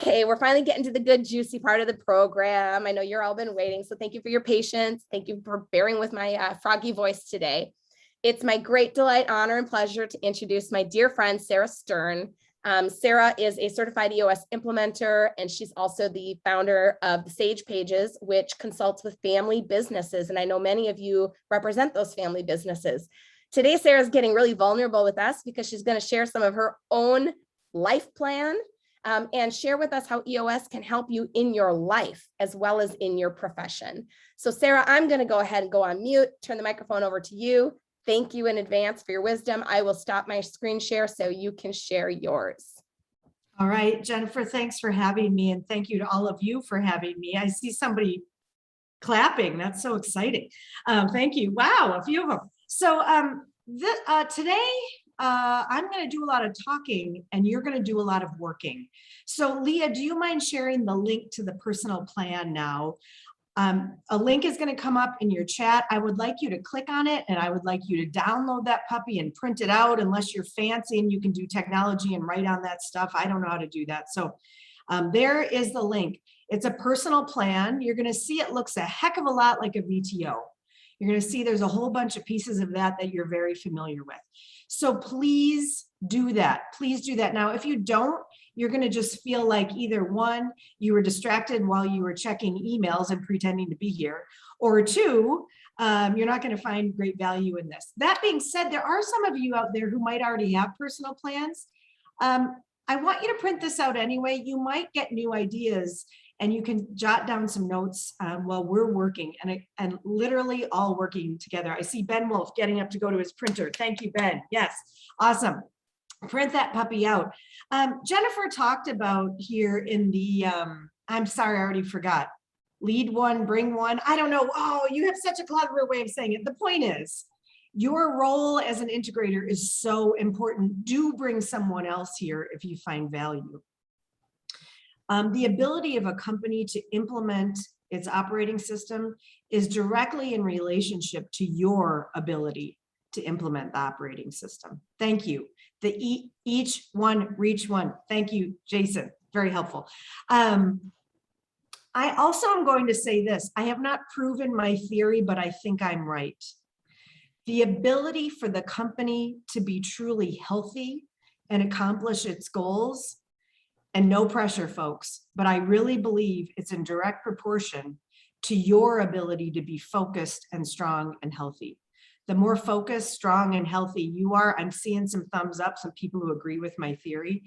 Okay, we're finally getting to the good, juicy part of the program. I know you're all been waiting, so thank you for your patience. Thank you for bearing with my froggy voice today. It's my great delight, honor, and pleasure to introduce my dear friend, Sara Stern. Sara is a certified EOS implementer, and she's also the founder of the Sage Pages, which consults with family businesses. And I know many of you represent those family businesses. Today, Sara's getting really vulnerable with us because she's going to share some of her own life plan and share with us how EOS can help you in your life as well as in your profession. So Sara, I'm going to go ahead and go on mute, turn the microphone over to you. Thank you in advance for your wisdom. I will stop my screen share so you can share yours. All right, Jennifer, thanks for having me. And thank you to all of you for having me. I see somebody clapping. That's so exciting. Thank you. Wow, a few of them. So today, I'm going to do a lot of talking and you're going to do a lot of working. So Leah, do you mind sharing the link to the personal plan now? A link is going to come up in your chat. I would like you to click on it and I would like you to download that puppy and print it out unless you're fancy and you can do technology and write on that stuff. I don't know how to do that. So there is the link. It's a personal plan. You're going to see it looks a heck of a lot like a VTO. You're going to see there's a whole bunch of pieces of that you're very familiar with. So please do that. Please do that. Now, if you don't, you're going to just feel like either one, you were distracted while you were checking emails and pretending to be here, or two, you're not going to find great value in this. That being said, there are some of you out there who might already have personal plans. I want you to print this out anyway. You might get new ideas and you can jot down some notes while we're working and literally all working together. I see Ben Wolf getting up to go to his printer. Thank you, Ben. Yes, awesome. Print that puppy out. Jennifer talked about here in the, I'm sorry, I already forgot. Lead one, bring one. I don't know. Oh, you have such a clever way of saying it. The point is, your role as an integrator is so important. Do bring someone else here if you find value. The ability of a company to implement its operating system is directly in relationship to your ability to implement the operating system. Thank you. The each one, reach one. Thank you, Jason. Very helpful. I also am going to say this. I have not proven my theory, but I think I'm right. The ability for the company to be truly healthy and accomplish its goals, and no pressure, folks, but I really believe it's in direct proportion to your ability to be focused and strong and healthy. The more focused, strong, and healthy you are, I'm seeing some thumbs up, some people who agree with my theory,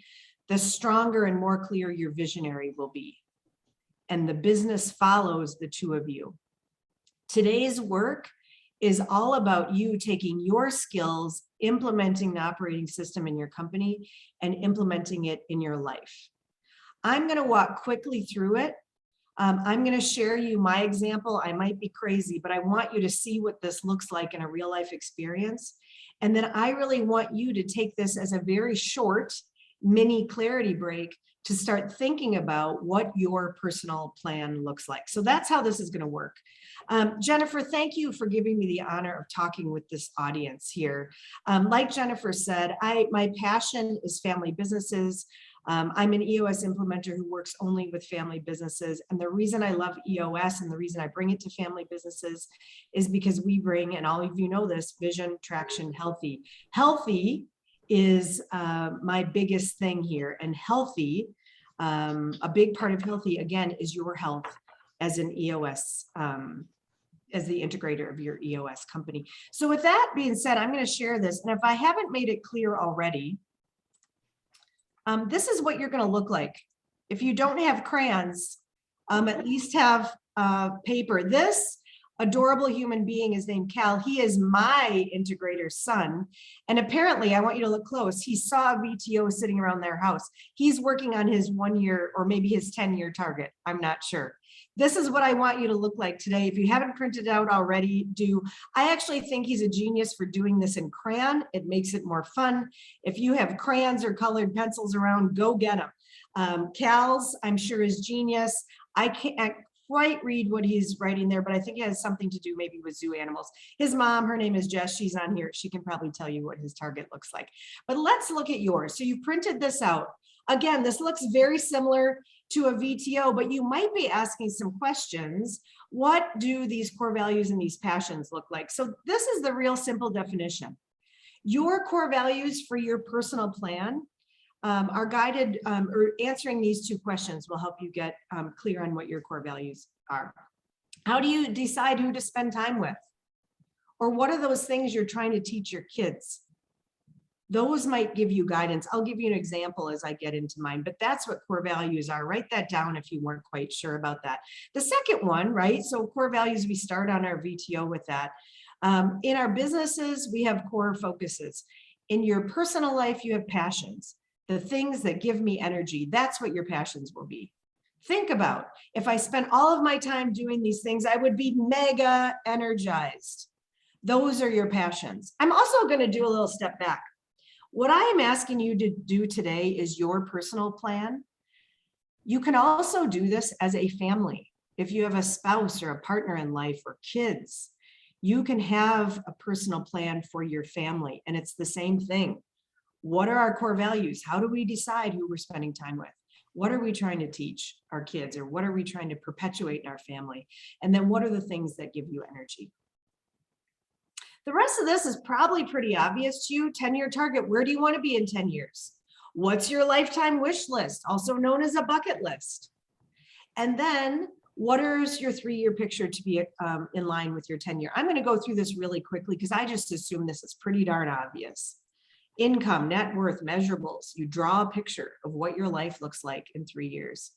the stronger and more clear your visionary will be. And the business follows the two of you. Today's work is all about you taking your skills, implementing the operating system in your company, and implementing it in your life. I'm going to walk quickly through it. I'm going to share you my example. I might be crazy, but I want you to see what this looks like in a real life experience. And then I really want you to take this as a very short mini clarity break to start thinking about what your personal plan looks like. So that's how this is going to work. Jennifer, thank you for giving me the honor of talking with this audience here. Like Jennifer said, my passion is family businesses. I'm an EOS implementer who works only with family businesses. And the reason I love EOS and the reason I bring it to family businesses is because we bring, and all of you know this, vision, traction, healthy. Healthy is my biggest thing here. And healthy, a big part of healthy, again, is your health as an EOS, as the integrator of your EOS company. So with that being said, I'm going to share this. And if I haven't made it clear already, this is what you're going to look like. If you don't have crayons, at least have paper. This adorable human being is named Cal. He is my integrator's son. And apparently, I want you to look close. He saw a VTO sitting around their house. He's working on his 1 year or maybe his 10-year target. I'm not sure. This is what I want you to look like today. If you haven't printed it out already, do. I actually think he's a genius for doing this in crayon. It makes it more fun. If you have crayons or colored pencils around, go get them. Cal's, I'm sure, is genius. I can't quite read what he's writing there, but I think it has something to do maybe with zoo animals. His mom, her name is Jess. She's on here. She can probably tell you what his target looks like. But let's look at yours. So you printed this out. Again, this looks very similar to a VTO, but you might be asking some questions. What do these core values and these passions look like? So this is the real simple definition. Your core values for your personal plan are guided, or answering these two questions will help you get clear on what your core values are. How do you decide who to spend time with? Or what are those things you're trying to teach your kids? Those might give you guidance. I'll give you an example as I get into mine, but that's what core values are. Write that down if you weren't quite sure about that. The second one, right? So core values, we start on our VTO with that. In our businesses, we have core focuses. In your personal life, you have passions. The things that give me energy, that's what your passions will be. Think about, if I spent all of my time doing these things, I would be mega energized. Those are your passions. I'm also going to do a little step back. What I am asking you to do today is your personal plan. You can also do this as a family. If you have a spouse or a partner in life or kids, you can have a personal plan for your family, and it's the same thing. What are our core values? How do we decide who we're spending time with? What are we trying to teach our kids, or what are we trying to perpetuate in our family? And then what are the things that give you energy? The rest of this is probably pretty obvious to you. 10-year target, where do you want to be in 10 years? What's your lifetime wish list, also known as a bucket list? And then what is your 3-year picture to be in line with your 10-year? I'm going to go through this really quickly because I just assume this is pretty darn obvious. Income, net worth, measurables. You draw a picture of what your life looks like in 3 years.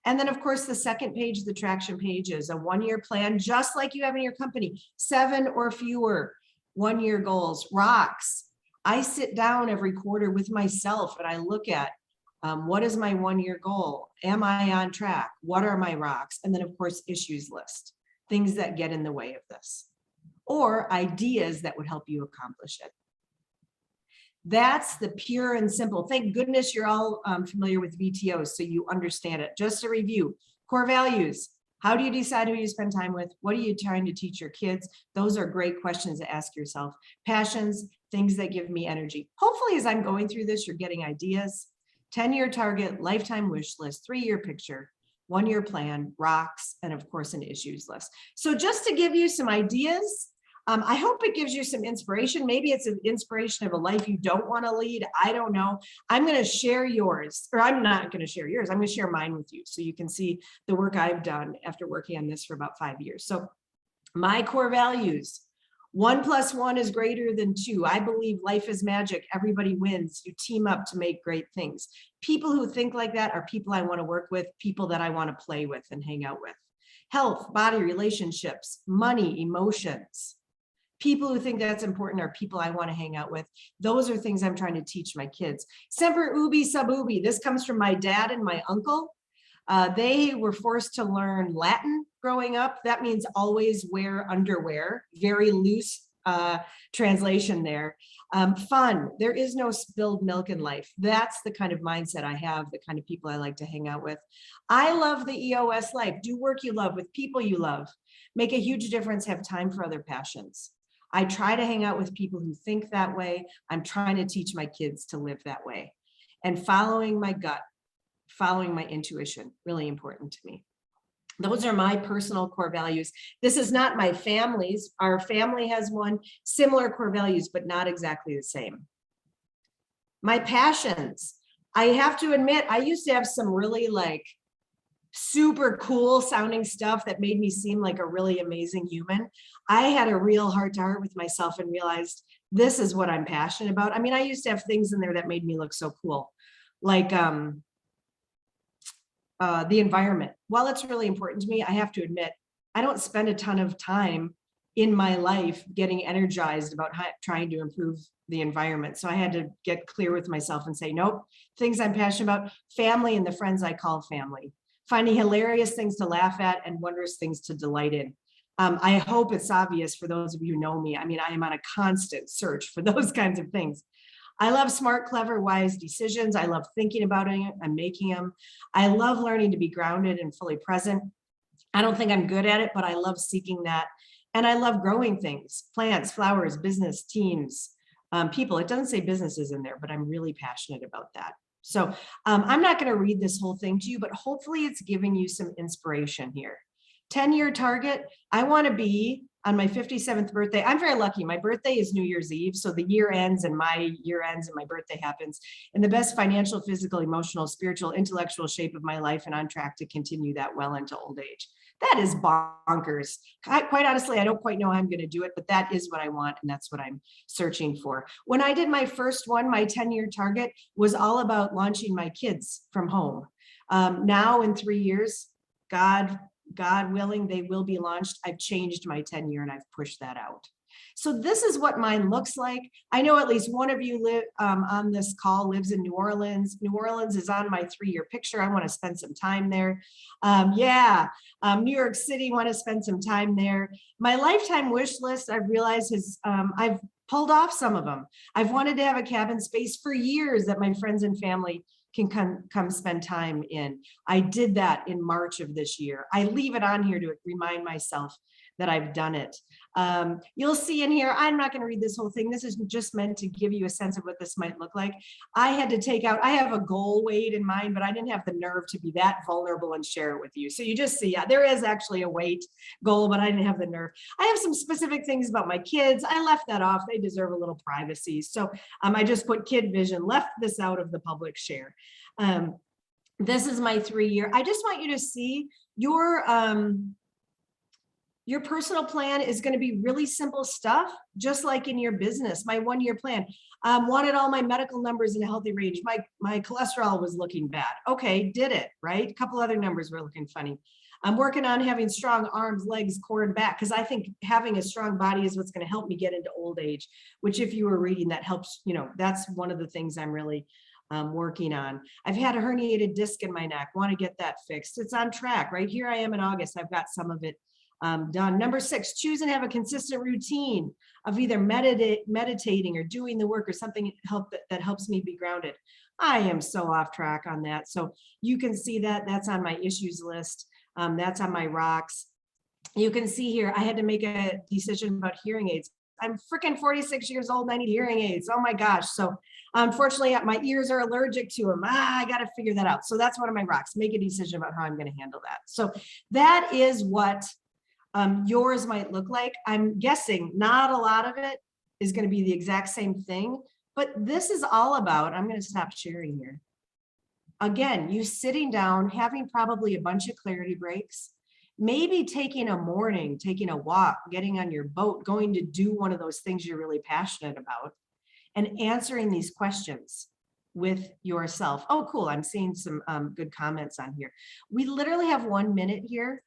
And then, of course, the second page, the traction page, is a 1-year plan, just like you have in your company, 7 or fewer 1-year goals. Rocks. I sit down every quarter with myself and I look at what is my 1-year goal? Am I on track? What are my rocks? And then, of course, issues list, things that get in the way of this, or ideas that would help you accomplish it. That's the pure and simple. Thank goodness you're all familiar with VTOs, so you understand it. Just to review, core values. How do you decide who you spend time with? What are you trying to teach your kids? Those are great questions to ask yourself. Passions, things that give me energy. Hopefully, as I'm going through this, you're getting ideas. 10-year target, lifetime wish list, 3-year picture, 1-year plan, rocks, and of course, an issues list. So just to give you some ideas, I hope it gives you some inspiration. Maybe it's an inspiration of a life you don't want to lead. I don't know. I'm going to share yours, or I'm not going to share yours. I'm going to share mine with you so you can see the work I've done after working on this for about 5 years. So my core values: 1 + 1 is greater than 2. I believe life is magic. Everybody wins. You team up to make great things. People who think like that are people I want to work with, people that I want to play with and hang out with. Health, body, relationships, money, emotions. People who think that's important are people I want to hang out with. Those are things I'm trying to teach my kids. Semper ubi sub ubi. This comes from my dad and my uncle. They were forced to learn Latin growing up. That means always wear underwear. Very loose translation there. Fun. There is no spilled milk in life. That's the kind of mindset I have, the kind of people I like to hang out with. I love the EOS life. Do work you love with people you love. Make a huge difference. Have time for other passions. I try to hang out with people who think that way. I'm trying to teach my kids to live that way. And following my gut, following my intuition, really important to me. Those are my personal core values. This is not my family's. Our family has one, similar core values, but not exactly the same. My passions. I have to admit, I used to have some really super cool sounding stuff that made me seem like a really amazing human. I had a real heart to heart with myself and realized this is what I'm passionate about. I mean, I used to have things in there that made me look so cool, like the environment. While it's really important to me, I have to admit, I don't spend a ton of time in my life getting energized about trying to improve the environment. So I had to get clear with myself and say, nope, things I'm passionate about, family and the friends I call family. Finding hilarious things to laugh at and wondrous things to delight in. I hope it's obvious for those of you who know me. I mean, I am on a constant search for those kinds of things. I love smart, clever, wise decisions. I love thinking about it and making them. I love learning to be grounded and fully present. I don't think I'm good at it, but I love seeking that. And I love growing things, plants, flowers, business, teams, people. It doesn't say businesses in there, but I'm really passionate about that. So I'm not going to read this whole thing to you, but hopefully it's giving you some inspiration here. 10-year target, I want to be on my 57th birthday. I'm very lucky. My birthday is New Year's Eve. So the year ends and my year ends and my birthday happens in the best financial, physical, emotional, spiritual, intellectual shape of my life, and on track to continue that well into old age. That is bonkers. Quite honestly, I don't quite know how I'm going to do it, but that is what I want. And that's what I'm searching for. When I did my first one, my 10-year target was all about launching my kids from home. Now in 3 years, God willing, they will be launched. I've changed my 10-year and I've pushed that out. So this is what mine looks like. I know at least one of you live on this call lives in New Orleans. New Orleans is on my 3-year picture. I want to spend some time there. New York City, want to spend some time there. My lifetime wish list, I've realized I've pulled off some of them. I've wanted to have a cabin space for years that my friends and family can come spend time in. I did that in March of this year. I leave it on here to remind myself that I've done it. You'll see in here, I'm not going to read this whole thing. This is just meant to give you a sense of what this might look like. I had to take out, I have a goal weight in mind, but I didn't have the nerve to be that vulnerable and share it with you. So you just see, there is actually a weight goal, but I didn't have the nerve. I have some specific things about my kids. I left that off. They deserve a little privacy. So I just put kid vision, left this out of the public share. This is my 3-year. I just want you to see your personal plan is going to be really simple stuff, just like in your business. My 1-year plan, wanted all my medical numbers in a healthy range. My cholesterol was looking bad. Okay, did it, right? A couple other numbers were looking funny. I'm working on having strong arms, legs, core, and back, because I think having a strong body is what's going to help me get into old age, which if you were reading, that helps, that's one of the things I'm really working on. I've had a herniated disc in my neck, want to get that fixed. It's on track. Right here I am in August. I've got some of it done. Number 6, choose and have a consistent routine of either meditating or doing the work or something that helps me be grounded. I am so off track on that. So you can see that that's on my issues list. That's on my rocks. You can see here, I had to make a decision about hearing aids. I'm freaking 46 years old and I need hearing aids. Oh my gosh. So unfortunately, my ears are allergic to them. I got to figure that out. So that's one of my rocks. Make a decision about how I'm going to handle that. So that is what yours might look like. I'm guessing not a lot of it is going to be the exact same thing, but this is all about, I'm going to stop sharing here. Again, you sitting down, having probably a bunch of clarity breaks, maybe taking a morning, taking a walk, getting on your boat, going to do one of those things you're really passionate about, and answering these questions with yourself. Oh, cool. I'm seeing some good comments on here. We literally have 1 minute here.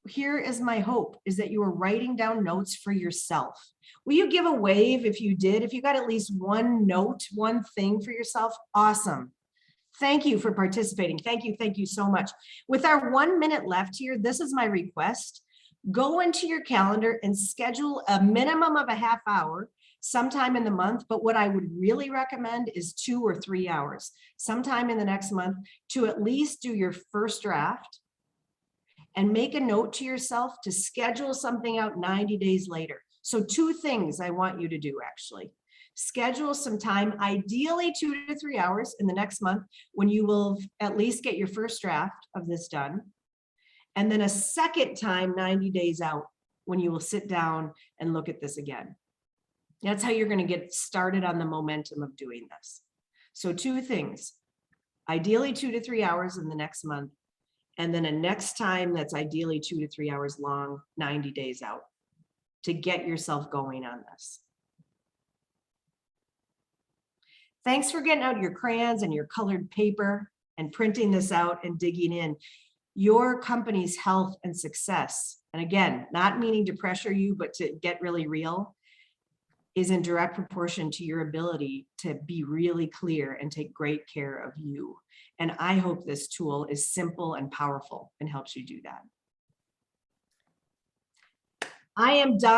Here is my hope, is that you are writing down notes for yourself. Will you give a wave if you did? If you got at least one note, one thing for yourself, awesome. Thank you for participating. Thank you so much. With our 1 minute left here, this is my request. Go into your calendar and schedule a minimum of a half hour sometime in the month, but what I would really recommend is 2 or 3 hours sometime in the next month to at least do your first draft and make a note to yourself to schedule something out 90 days later. So 2 things I want you to do actually. Schedule some time, ideally 2 to 3 hours in the next month when you will at least get your first draft of this done. And then a second time 90 days out when you will sit down and look at this again. That's how you're going to get started on the momentum of doing this. So 2 things, ideally 2 to 3 hours in the next month, and then a next time that's ideally 2 to 3 hours long, 90 days out to get yourself going on this. Thanks for getting out your crayons and your colored paper and printing this out and digging in. Your company's health and success, and again, not meaning to pressure you, but to get really real, is in direct proportion to your ability to be really clear and take great care of you. And I hope this tool is simple and powerful and helps you do that. I am done.